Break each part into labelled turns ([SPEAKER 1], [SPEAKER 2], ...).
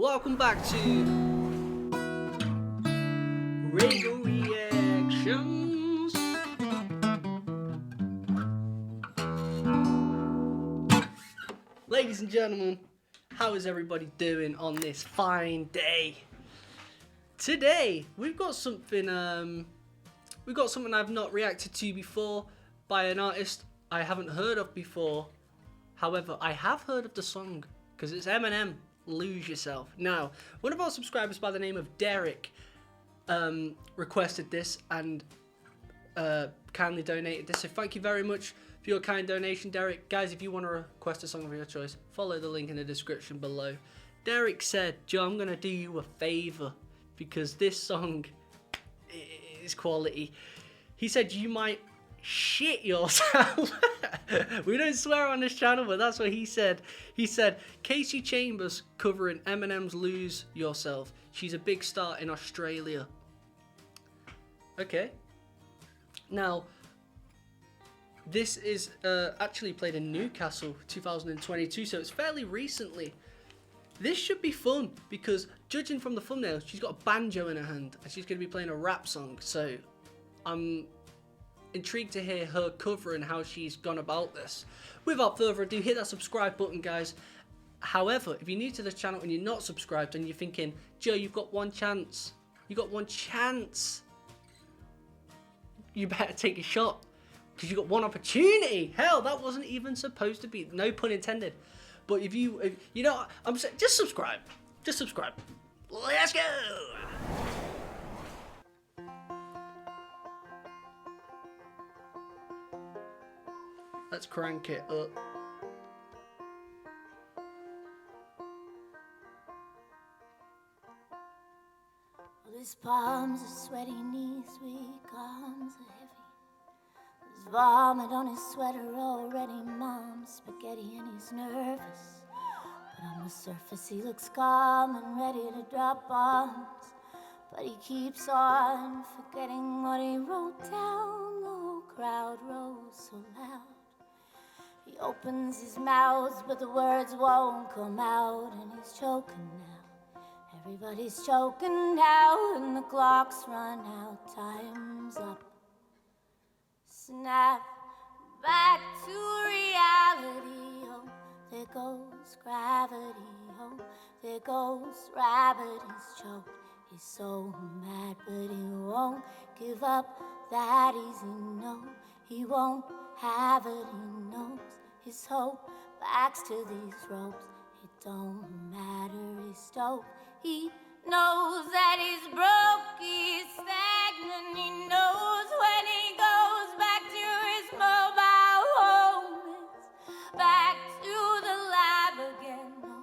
[SPEAKER 1] Welcome back to RAYGO Reactions. Ladies and gentlemen, how is everybody doing on this fine day? Today we've got something I've not reacted to before by an artist I haven't heard of before. However, I have heard of the song because it's Eminem, Lose Yourself. Now, one of our subscribers by the name of Derek requested this and kindly donated this. So thank you very much for your kind donation, Derek. Guys, if you want to request a song of your choice, follow the link in the description below. Derek said, Joe, I'm going to do you a favor because this song is quality. He said you might shit yourself. We don't swear on this channel, but that's what he said. He said Casey Chambers covering Eminem's Lose Yourself. She's a big star in Australia. Okay. Now, this is actually played in Newcastle 2022, so it's fairly recently. This should be fun because judging from the thumbnail, she's got a banjo in her hand and she's going to be playing a rap song. So I'm intrigued to hear her cover and how she's gone about this. Without further ado, hit that subscribe button, guys. However, if you're new to the channel and you're not subscribed and you're thinking, Joe, you've got one chance. You got one chance. You better take a shot because you got one opportunity. Hell, that wasn't even supposed to be. No pun intended. But if you know, I'm saying, just subscribe. Just subscribe. Let's go. Let's crank it up.
[SPEAKER 2] Well, his palms are sweaty, knees weak, arms are heavy. There's vomit on his sweater already, mom's spaghetti, and he's nervous. But on the surface he looks calm and ready to drop bombs. But he keeps on forgetting what he wrote down. The whole crowd rose so loud. He opens his mouth, but the words won't come out, and he's choking now. Everybody's choking now, and the clock's run out. Time's up. Snap back to reality. Oh, there goes gravity. Oh, there goes rabbit. He's choked. He's so mad, but he won't give up that easy. No, he won't have it. He knows his hope backs to these ropes. It don't matter, he's stoked. He knows that he's broke, he's stagnant. He knows when he goes back to his mobile home, it's back to the lab again. No,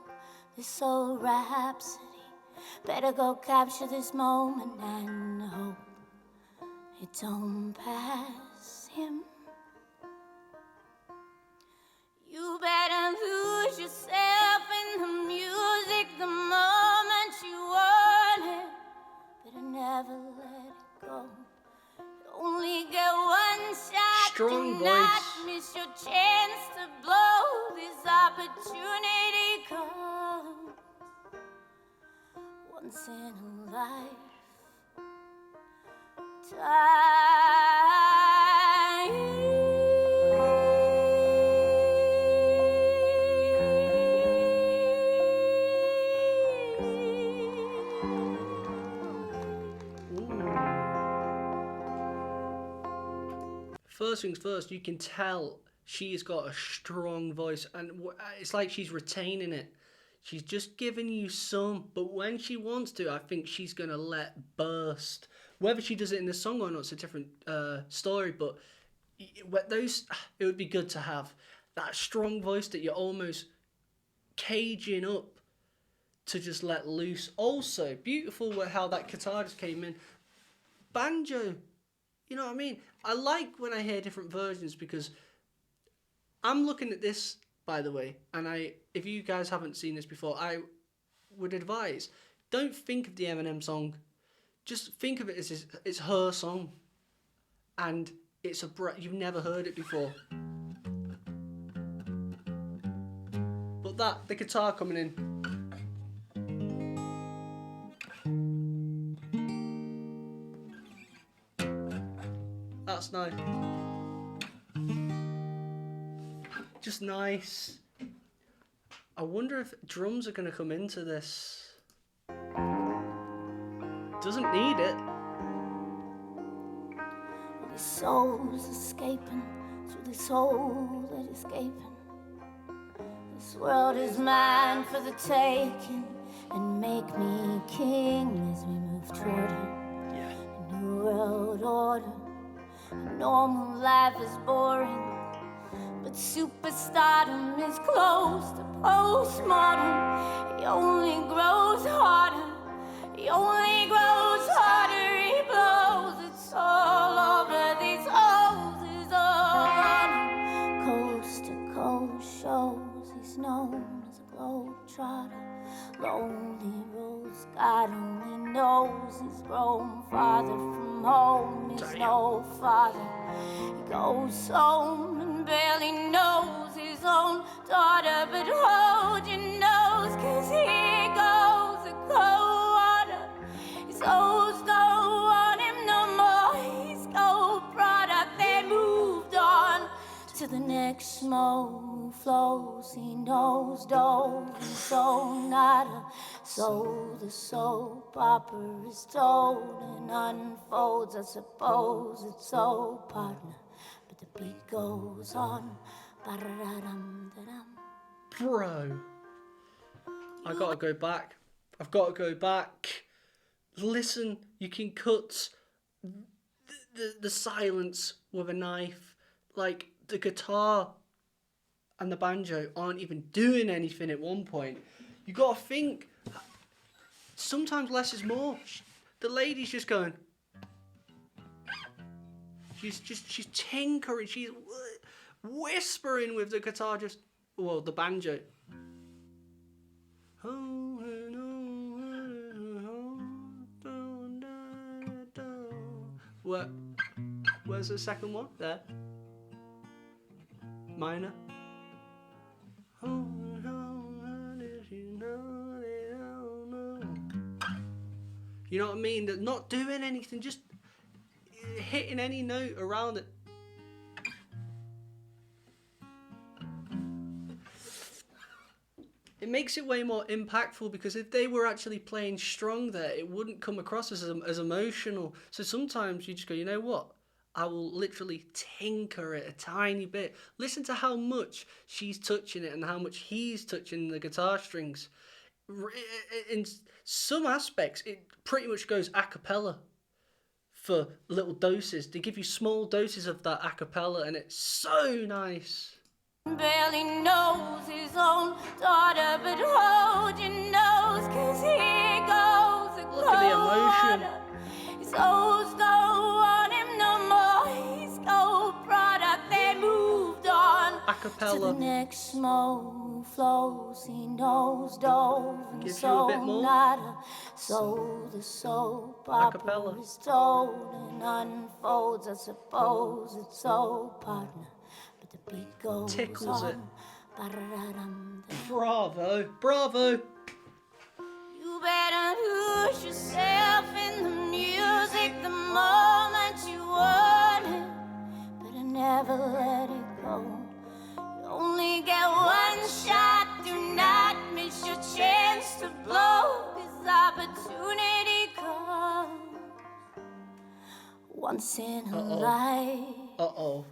[SPEAKER 2] this old rhapsody, better go capture this moment and hope it don't pass him. You better lose yourself in the music the moment you want it. Better never let it go. You only get one shot.
[SPEAKER 1] Strong
[SPEAKER 2] Do not
[SPEAKER 1] voice.
[SPEAKER 2] miss your chance to blow. This opportunity comes once in a life.
[SPEAKER 1] First things first, you can tell she's got a strong voice and it's like she's retaining it. She's just giving you some, but when she wants to, I think she's going to let burst. Whether she does it in the song or not, it's a different story, but it would be good to have that strong voice that you're almost caging up to just let loose. Also, beautiful how that guitar just came in. Banjo. You know what I mean? I like when I hear different versions because I'm looking at this, by the way, and if you guys haven't seen this before, I would advise, don't think of the Eminem song. Just think of it as it's her song. And it's you've never heard it before. But the guitar coming in. That's nice. Just nice. I wonder if drums are going to come into this. Doesn't need it.
[SPEAKER 2] The soul's escaping through this hole that is gaping. This world is mine for the taking, and make me king as we move toward it.
[SPEAKER 1] Yeah.
[SPEAKER 2] A new world order. A normal life is boring, but superstardom is close to postmortem. He only grows harder. He only grows harder. He blows. It's all over. These holes is all on. Coast to coast shows. He's known as a globetrotter. Lonely roads, God only knows. He's grown farther from home. He's no father. He goes home and barely knows his own daughter. But hold your nose, 'cause here goes a cold water. His O's don't want him no more. He's gold product. They moved on to the next smoke flows. He knows dove and so nada. So the soap opera is told and unfolds. I suppose it's so, partner, but the beat goes on. Ba-da-dum-da-dum.
[SPEAKER 1] Bro. I gotta go back. I've got to go back. Listen, you can cut the silence with a knife. Like, the guitar and the banjo aren't even doing anything at one point. You gotta think, sometimes less is more. The lady's just going. She's tinkering. She's whispering with the guitar. The banjo. Where's the second one? There. Minor. You know what I mean? They're not doing anything, just hitting any note around it. It makes it way more impactful, because if they were actually playing strong there, it wouldn't come across as emotional. So sometimes you just go, you know what? I will literally tinker it a tiny bit. Listen to how much she's touching it and how much he's touching the guitar strings. In some aspects, it pretty much goes a cappella for little doses. They give you small doses of that a cappella, and it's so nice.
[SPEAKER 2] Barely knows his own daughter, but hold your nose, 'cause here goes a
[SPEAKER 1] Look at the emotion.
[SPEAKER 2] His O's don't want him no more. He's gold product. They moved on
[SPEAKER 1] A cappella.
[SPEAKER 2] to the next smoke flows. He knows dove and
[SPEAKER 1] Gives you
[SPEAKER 2] so
[SPEAKER 1] a bit more.
[SPEAKER 2] nada. So the soap opera is told and unfolds. I suppose it's so, partner. The beat goes
[SPEAKER 1] Tickles
[SPEAKER 2] on.
[SPEAKER 1] it.
[SPEAKER 2] Ba-da-dum-dum.
[SPEAKER 1] Bravo. Bravo.
[SPEAKER 2] You better lose yourself in the music the moment you want it, but I never let it go. You only get one shot, do not miss your chance to blow, 'cause opportunity comes once in a life.
[SPEAKER 1] Uh-oh.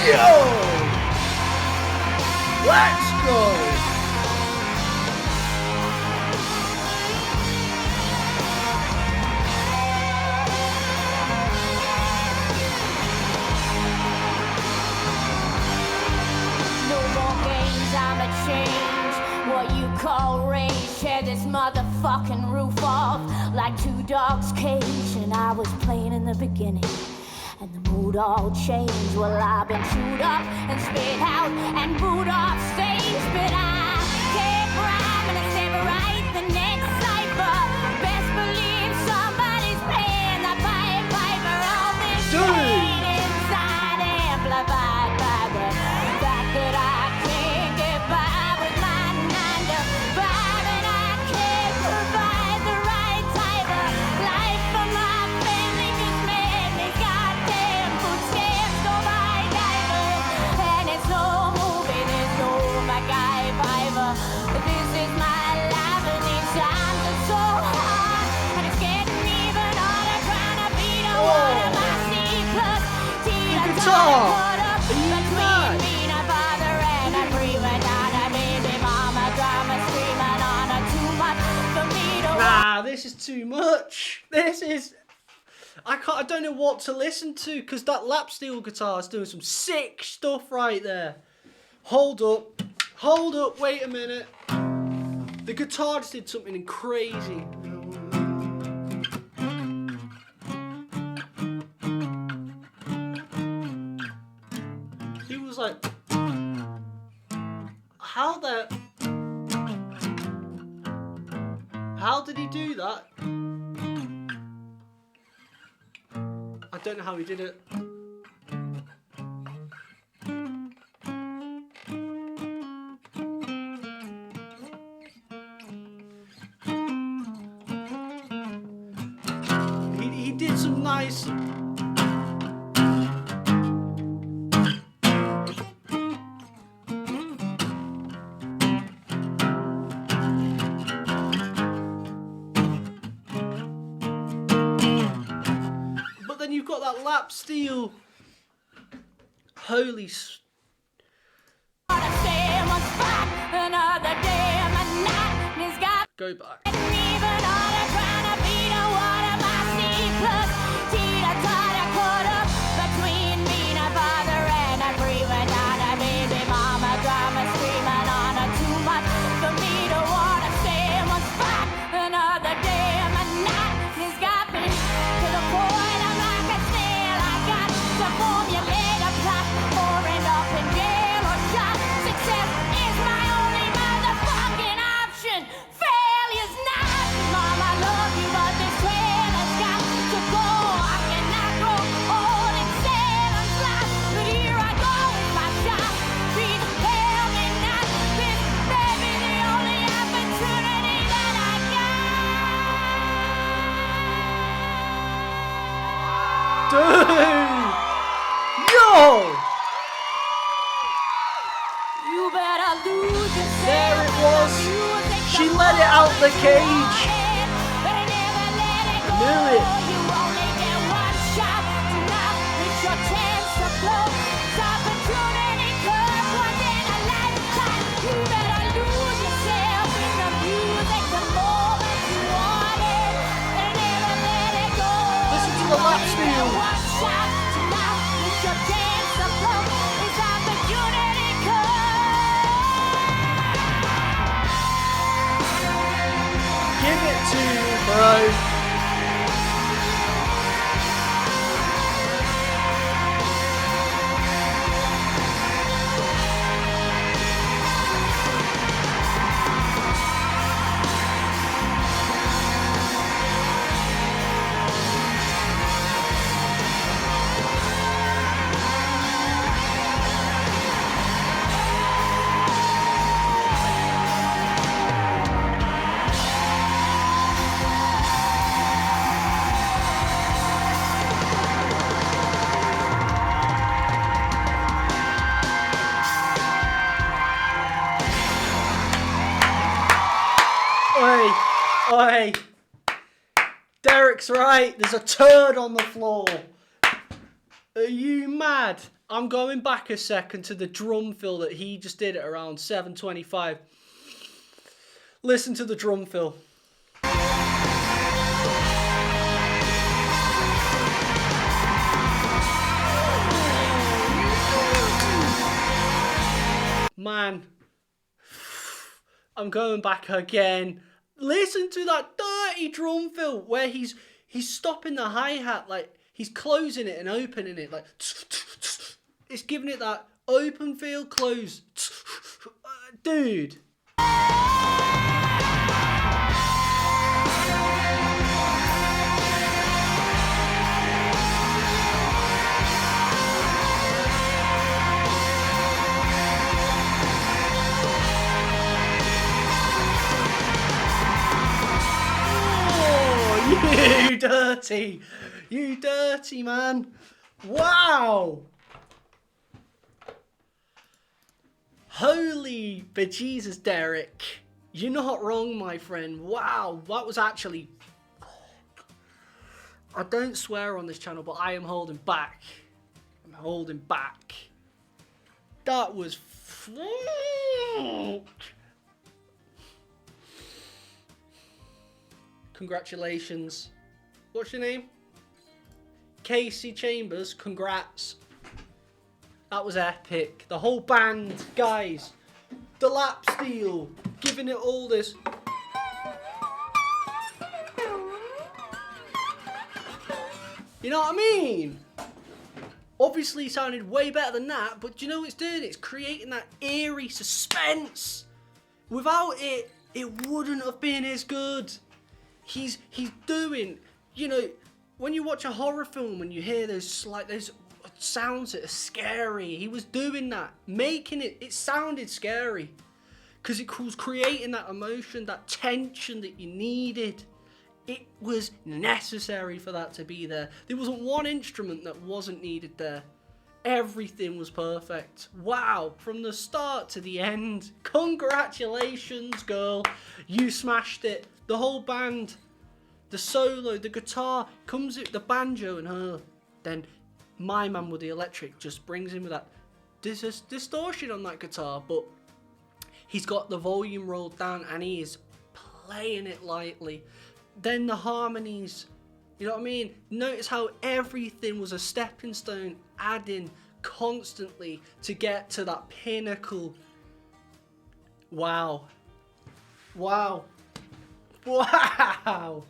[SPEAKER 1] Yo! Let's go!
[SPEAKER 2] What you call rage, tear this motherfucking roof off like two dogs' cage. And I was playing in the beginning, and the mood all changed. Well, I've been chewed up and spit out and booed off stage, but I kept rhyming and stay right the next cipher. Best believe somebody's paying
[SPEAKER 1] this is too much. This is... I don't know what to listen to, because that lap steel guitar is doing some sick stuff right there. Hold up, wait a minute. The guitar just did something crazy. He was like, how did he do that? I don't know how he did it. He did some nice... But then you've got that lap steel. Holy... Go back. Dude! Yo!
[SPEAKER 2] You better lose yourself.
[SPEAKER 1] There it was. She let it out the cage. Knew it.
[SPEAKER 2] You only get one shot. Tonight is your chance to blow. This opportunity comes once in a lifetime. You better lose yourself in the music the moment you want it. And never let it go.
[SPEAKER 1] Listen to the lap steel.
[SPEAKER 2] One shot. Tonight is your chance to blow. This opportunity comes.
[SPEAKER 1] Give it to me, bro. Oi! Derek's right, there's a turd on the floor. Are you mad? I'm going back a second to the drum fill that he just did at around 7:25. Listen to the drum fill. Man, I'm going back again. Listen to that dirty drum fill where he's stopping the hi-hat, like he's closing it and opening it, like it's giving it that open feel, close. Dude. You dirty man. Wow. Holy bejesus, Derek. You're not wrong, my friend. Wow, that was actually... I don't swear on this channel, but I am holding back. I'm holding back. That was... Congratulations. What's your name? Casey Chambers. Congrats. That was epic. The whole band, guys. The lap steel. Giving it all this. You know what I mean? Obviously sounded way better than that, but do you know what it's doing? It's creating that eerie suspense. Without it, it wouldn't have been as good. He's doing, you know, when you watch a horror film and you hear those sounds that are scary, he was doing that, making it sounded scary. Because it was creating that emotion, that tension that you needed. It was necessary for that to be there. There wasn't one instrument that wasn't needed there. Everything was perfect. Wow, from the start to the end. Congratulations, girl. You smashed it. The whole band, the solo, the guitar, comes with the banjo and her. Then my man with the electric just brings in with that distortion on that guitar, but he's got the volume rolled down and he is playing it lightly. Then the harmonies, you know what I mean? Notice how everything was a stepping stone, adding constantly to get to that pinnacle. Wow. Wow. Wow.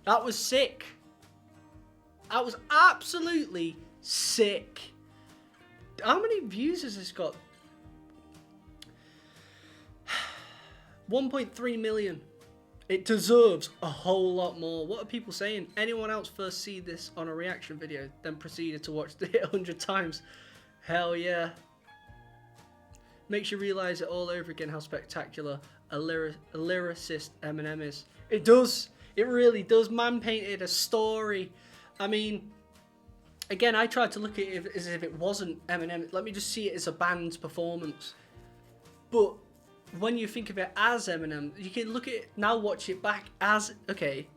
[SPEAKER 1] That was sick. That was absolutely sick. How many views has this got? 1.3 million. It deserves a whole lot more. What are people saying? Anyone else first see this on a reaction video, then proceeded to watch it 100 times? Hell yeah. Makes you realise it all over again how spectacular a lyricist Eminem is. It does. It really does. Man painted a story. I mean, again, I tried to look at it as if it wasn't Eminem. Let me just see it as a band's performance. But when you think of it as Eminem, you can look at it now, watch it back as, okay,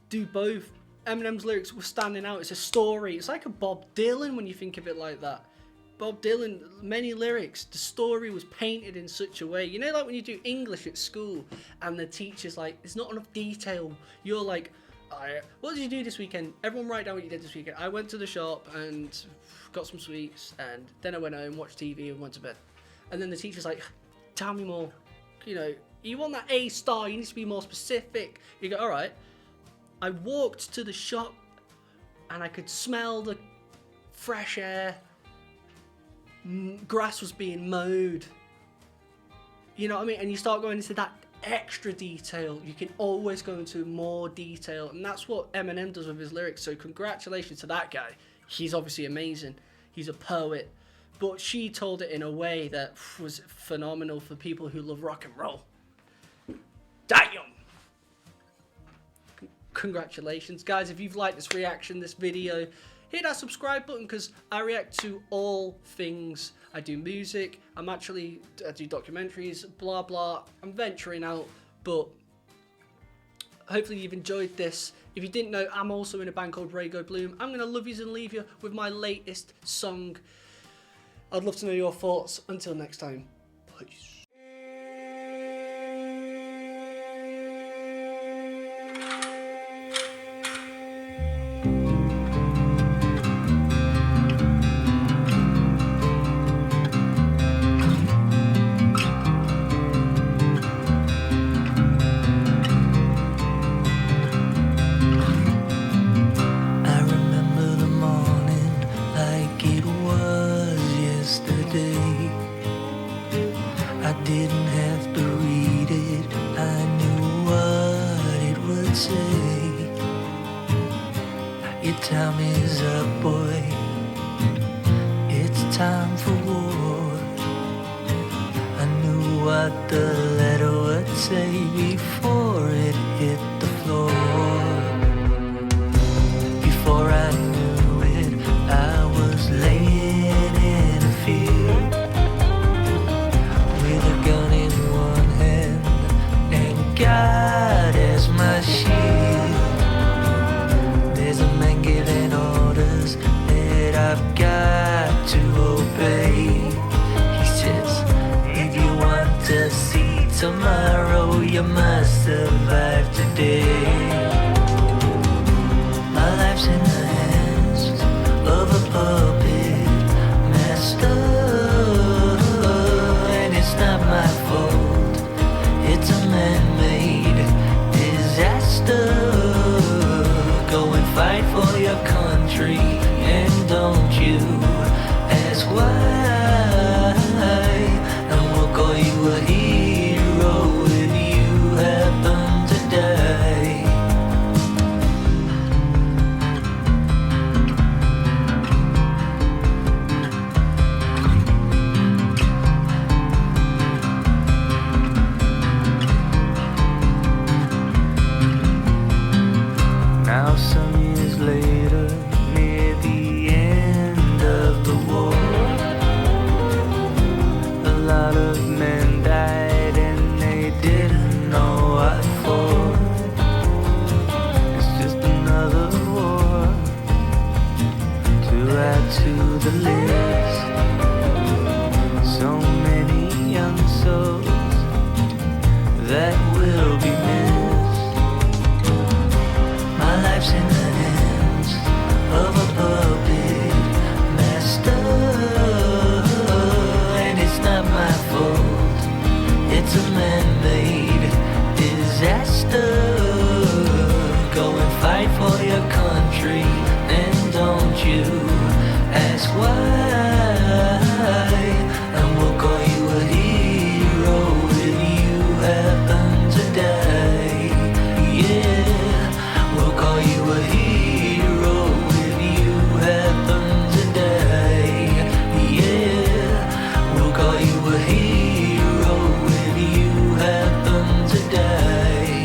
[SPEAKER 1] do both. Eminem's lyrics were standing out. It's a story. It's like a Bob Dylan when you think of it like that. Bob Dylan, many lyrics, the story was painted in such a way. You know, like when you do English at school and the teacher's like, there's not enough detail. You're like, what did you do this weekend? Everyone write down what you did this weekend. I went to the shop and got some sweets, and then I went home, watched TV and went to bed. And then the teacher's like, tell me more. You know, you want that A star, you need to be more specific. You go, all right. I walked to the shop and I could smell the fresh air. Grass was being mowed. You know what I mean? And you start going into that extra detail. You can always go into more detail. And that's what Eminem does with his lyrics. So congratulations to that guy. He's obviously amazing. He's a poet. But she told it in a way that was phenomenal for people who love rock and roll. Damn! Congratulations. Guys, if you've liked this reaction, this video, hit that subscribe button because I react to all things. I do music, I do documentaries, blah blah. I'm venturing out, but hopefully you've enjoyed this. If you didn't know, I'm also in a band called RAYGO Bloom. I'm going to love yous and leave you with my latest song. I'd love to know your thoughts. Until next time, peace.
[SPEAKER 3] I didn't have to read it, I knew what it would say. Your time is up, boy, it's time for war. I knew what the letter would say before it hit the floor. Before I knew it, I was laying in a field with a gun in one hand and God as my shield. There's a man giving orders that I've got to obey. He says, if you want to see tomorrow, you must survive today. My life's in the hands of a puppet master, and it's not my fault. It's a man-made disaster. Go and fight for your country, and don't you ask why. And we'll call you a hero if you happen to die. Now some years later, near the end of the war, a lot of men died and they didn't know what for. It's just another war to add to the list. So many young souls that will be missed. My life's in the hands of a puppet master, and it's not my fault. It's a man-made disaster. Go and fight for your country, and don't you ask why. And we'll call you a hero if you happen to die. Yeah, we'll call you a hero if you happen to die. Yeah, we'll call you a hero if you happen to die.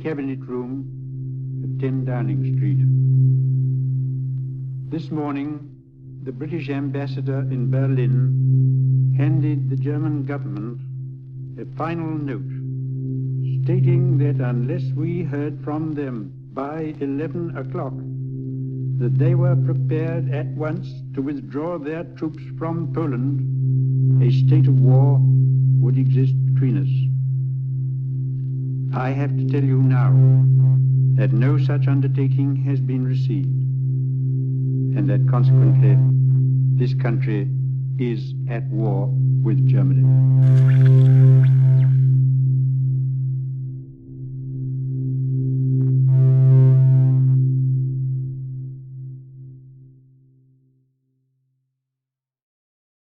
[SPEAKER 4] Cabinet Room at 10 Downing Street. This morning, the British ambassador in Berlin handed the German government a final note stating that unless we heard from them by 11 o'clock, that they were prepared at once to withdraw their troops from Poland, a state of war would exist between us. I have to tell you now that no such undertaking has been received, and that consequently this country is at war with Germany.